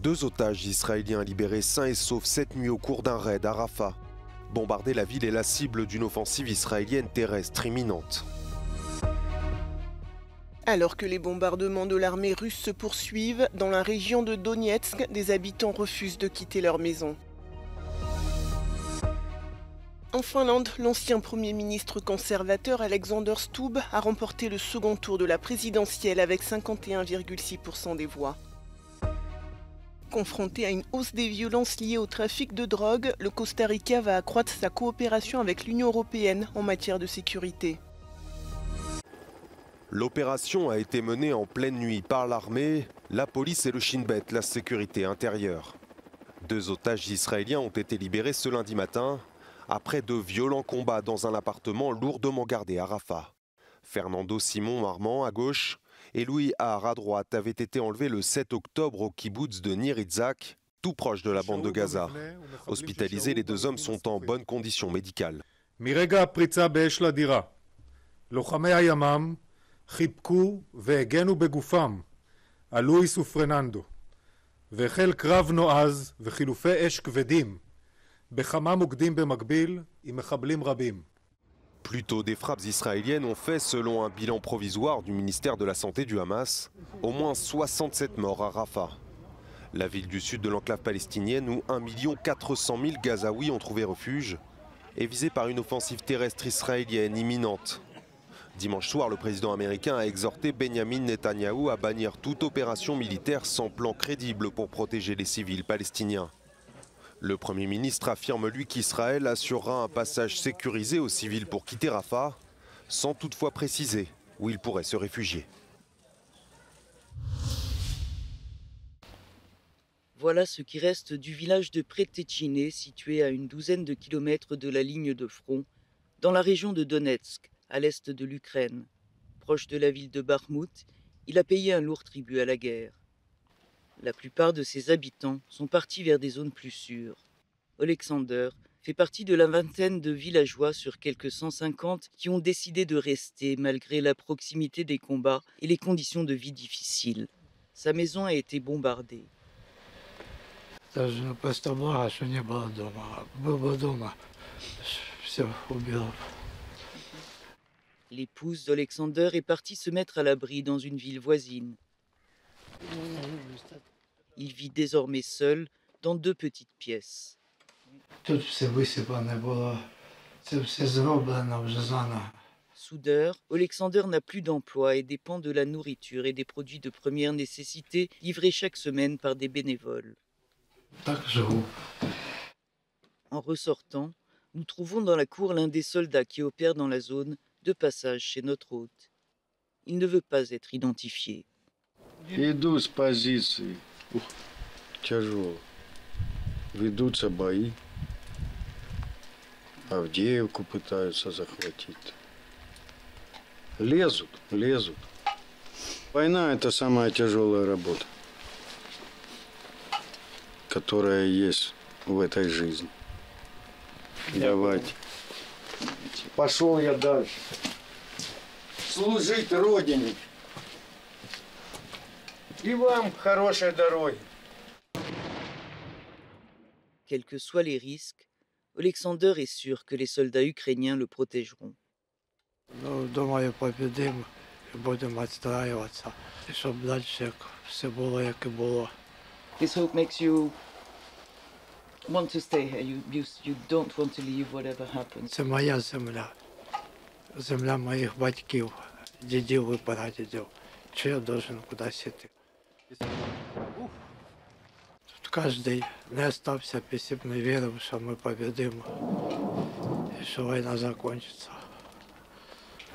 2 otages israéliens libérés sains et saufs cette nuit au cours d'un raid à Rafah. Bombarder la ville est la cible d'une offensive israélienne terrestre imminente. Alors que les bombardements de l'armée russe se poursuivent, dans la région de Donetsk, des habitants refusent de quitter leur maison. En Finlande, l'ancien Premier ministre conservateur Alexander Stubb a remporté le second tour de la présidentielle avec 51,6% des voix. Confronté à une hausse des violences liées au trafic de drogue, le Costa Rica va accroître sa coopération avec l'Union européenne en matière de sécurité. L'opération a été menée en pleine nuit par l'armée, la police et le Shin Bet, la sécurité intérieure. 2 otages israéliens ont été libérés ce lundi matin, après de violents combats dans un appartement lourdement gardé à Rafah. Fernando Simon Armand à gauche et Louis Har à droite avaient été enlevés le 7 octobre au kibbutz de Nir Yitzhak, tout proche de la bande de Gaza. Hospitalisés, les 2 hommes sont en bonne condition médicale. מרגע הפריצה באש לדירה, לוחמי הימ"מ חיבקו והגנו בגופם על לואיס ופרננדו, והחל קרב נועז וחילופי אש כבדים בכמה מוקדים במקביל עם מחבלים רבים. Plus tôt, des frappes israéliennes ont fait, selon un bilan provisoire du ministère de la Santé du Hamas, au moins 67 morts à Rafah. La ville du sud de l'enclave palestinienne où 1 400 000 Gazaouis ont trouvé refuge est visée par une offensive terrestre israélienne imminente. Dimanche soir, le président américain a exhorté Benyamin Netanyahou à bannir toute opération militaire sans plan crédible pour protéger les civils palestiniens. Le Premier ministre affirme, lui, qu'Israël assurera un passage sécurisé aux civils pour quitter Rafah, sans toutefois préciser où ils pourraient se réfugier. Voilà ce qui reste du village de Pretechine, situé à une douzaine de kilomètres de la ligne de front, dans la région de Donetsk, à l'est de l'Ukraine. Proche de la ville de Bakhmout, il a payé un lourd tribut à la guerre. La plupart de ses habitants sont partis vers des zones plus sûres. Alexander fait partie de la vingtaine de villageois sur quelques 150 qui ont décidé de rester malgré la proximité des combats et les conditions de vie difficiles. Sa maison a été bombardée. L'épouse d'Alexander est partie se mettre à l'abri dans une ville voisine. Il vit désormais seul dans 2 petites pièces. Soudeur, Alexander n'a plus d'emploi et dépend de la nourriture et des produits de première nécessité livrés chaque semaine par des bénévoles. En ressortant, nous trouvons dans la cour l'un des soldats qui opère dans la zone de passage chez notre hôte. Il ne veut pas être identifié. Иду с позиции. Тяжело. Ведутся бои. Авдеевку пытаются захватить. Лезут. Война — это самая тяжелая работа, которая есть в этой жизни. Давайте. Пошел я дальше. Служить Родине. И вам хорошей дороги. Quels que soient les risques, Alexander est sûr que les soldats ukrainiens le protégeront. Думаю, победим і будемо відстраюватися, щоб далі все було, як і було. This hope makes you want to stay here. You don't want to leave whatever happens. Це моя земля, земля моїх батьків, дідів і прадідів. Чи я должен кудись йти? Тут кожен не остався, після не вірив, що ми победимо і що війна закінчиться.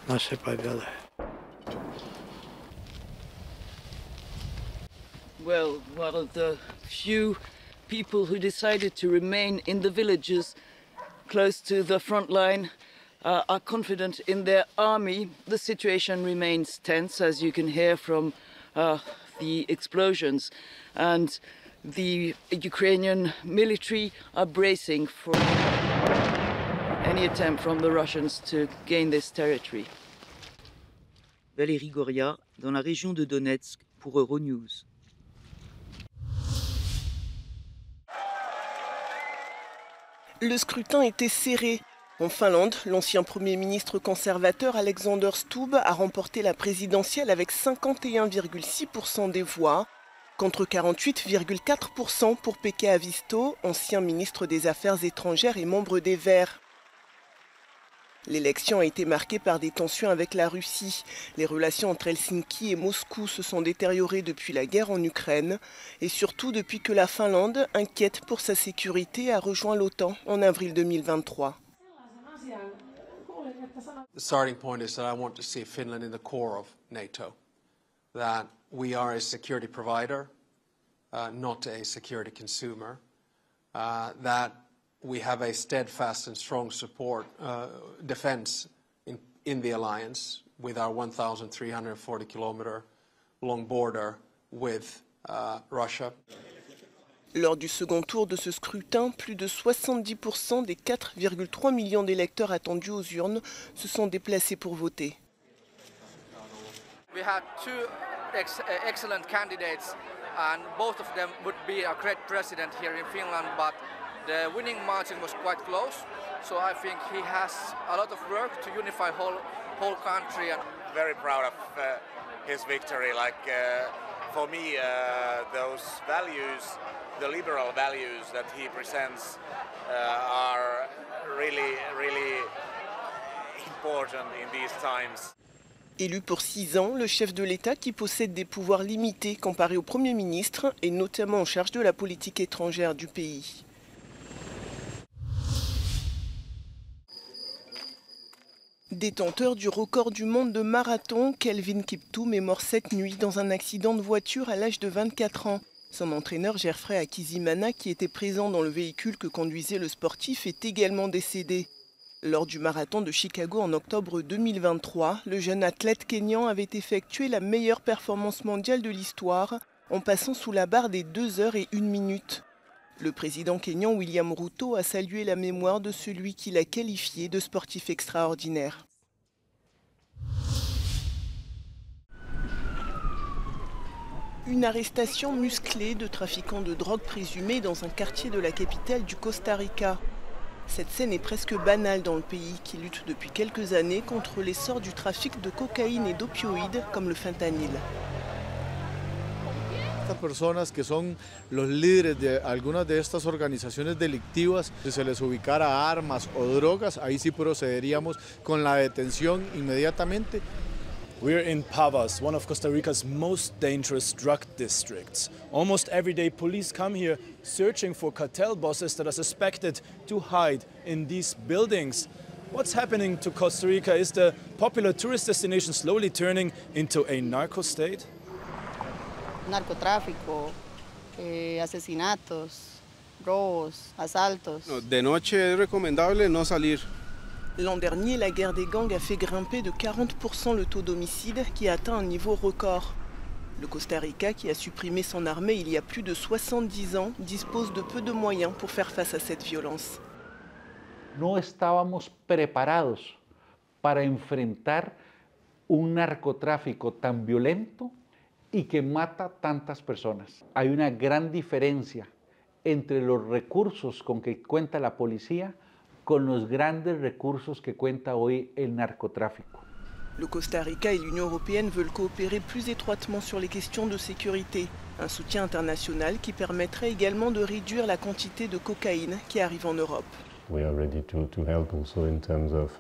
Наша победа. Well, one of the few people who decided to remain in the villages close to the front line are confident in their army. The situation remains tense, as you can hear from the explosions, and the Ukrainian military are bracing for any attempt from the Russians to gain this territory. Valérie Goria, dans la région de Donetsk, pour Euronews. Le scrutin était serré. En Finlande, l'ancien Premier ministre conservateur Alexander Stubb a remporté la présidentielle avec 51,6% des voix, contre 48,4% pour Pekka Haavisto, ancien ministre des Affaires étrangères et membre des Verts. L'élection a été marquée par des tensions avec la Russie. Les relations entre Helsinki et Moscou se sont détériorées depuis la guerre en Ukraine et surtout depuis que la Finlande, inquiète pour sa sécurité, a rejoint l'OTAN en avril 2023. The starting point is that I want to see Finland in the core of NATO, that we are a security provider, not a security consumer, that we have a steadfast and strong support defense in the alliance with our 1,340-kilometer long border with Russia. Lors du second tour de ce scrutin, plus de 70% des 4,3 millions d'électeurs attendus aux urnes se sont déplacés pour voter. We had two excellent candidates and both of them would be a great president here in Finland, but the winning margin was quite close, so I think he has a lot of work to unify whole country. Very proud of his victory. For me, those values, the liberal values that he presents, are really important in these times. Élu pour 6 ans, le chef de l'État, qui possède des pouvoirs limités comparés au Premier ministre, est notamment en charge de la politique étrangère du pays. Détenteur du record du monde de marathon, Kelvin Kiptoum est mort cette nuit dans un accident de voiture à l'âge de 24 ans. Son entraîneur Geoffrey Akizimana, qui était présent dans le véhicule que conduisait le sportif, est également décédé. Lors du marathon de Chicago en octobre 2023, le jeune athlète kényan avait effectué la meilleure performance mondiale de l'histoire en passant sous la barre des 2 heures et 1 minute. Le président kényan William Ruto a salué la mémoire de celui qu'il a qualifié de sportif extraordinaire. Une arrestation musclée de trafiquants de drogue présumés dans un quartier de la capitale du Costa Rica. Cette scène est presque banale dans le pays qui lutte depuis quelques années contre l'essor du trafic de cocaïne et d'opioïdes comme le fentanyl. Estas personas que son los líderes de algunas de estas organizaciones delictivas, si se les ubicara armas o drogas, ahí sí procederíamos con la detención inmediatamente. We're in Pavas, one of Costa Rica's most dangerous drug districts. Almost every day police come here searching for cartel bosses that are suspected to hide in these buildings. What's happening to Costa Rica? Is the popular tourist destination slowly turning into a narco state? Narcotráfico, asesinatos, robos, asaltos. De noche es recomendable no salir. L'an dernier, la guerre des gangs a fait grimper de 40% le taux d'homicide qui a atteint un niveau record. Le Costa Rica, qui a supprimé son armée il y a plus de 70 ans, dispose de peu de moyens pour faire face à cette violence. No estábamos preparados para enfrentar un narcotráfico tan violento y que mata tantas personas. Hay una gran diferencia entre los recursos con que cuenta la policía con los grandes recursos que cuenta hoy el narcotráfico. Le Costa Rica et l'Union européenne veulent coopérer plus étroitement sur les questions de sécurité. Un soutien international qui permettrait également de réduire la quantité de cocaïne qui arrive en Europe. We are ready to help also in terms of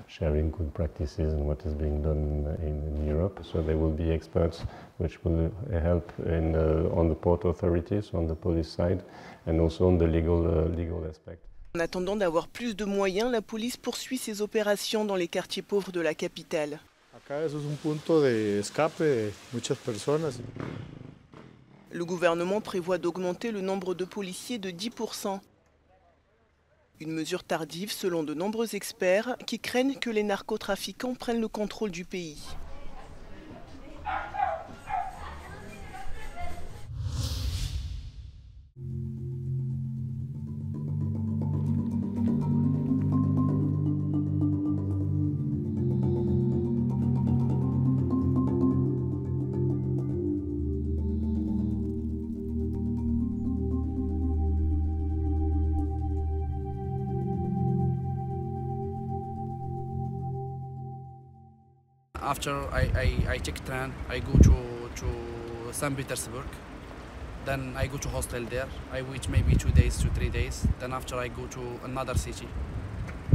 sharing good practices and what is being done in Europe. So there will be experts which will help on the port authorities, on the police side, and also on the legal aspect. En attendant d'avoir plus de moyens, la police poursuit ses opérations dans les quartiers pauvres de la capitale. Acá eso es un punto de escape de muchas personas. Le gouvernement prévoit d'augmenter le nombre de policiers de 10%. Une mesure tardive selon de nombreux experts qui craignent que les narcotrafiquants prennent le contrôle du pays. after I take train, I go to St. Petersburg. Then I go to hostel there. I wait maybe 2 days to 3 days. Then after I go to another city,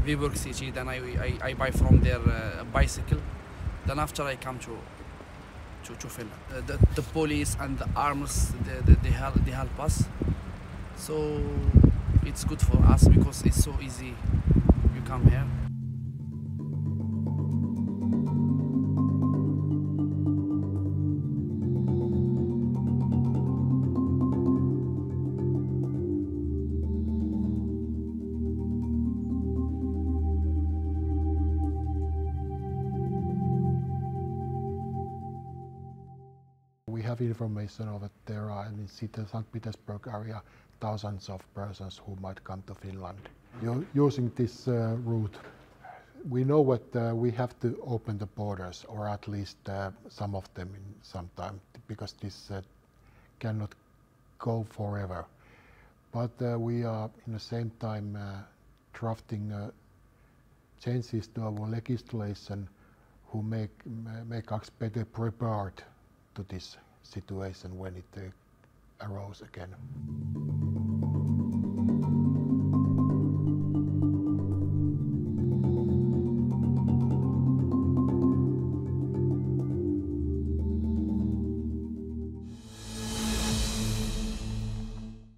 Viborg city. Then I buy from there a bicycle. Then after I come to Finland. The police and the arms, they help us. So it's good for us because it's so easy. You come here. We have information of that there are in the St. Petersburg area thousands of persons who might come to Finland. Using this route, we know that we have to open the borders, or at least some of them in some time, because this cannot go forever. But we are in the same time drafting changes to our legislation who make us better prepared to this situation when it arose again.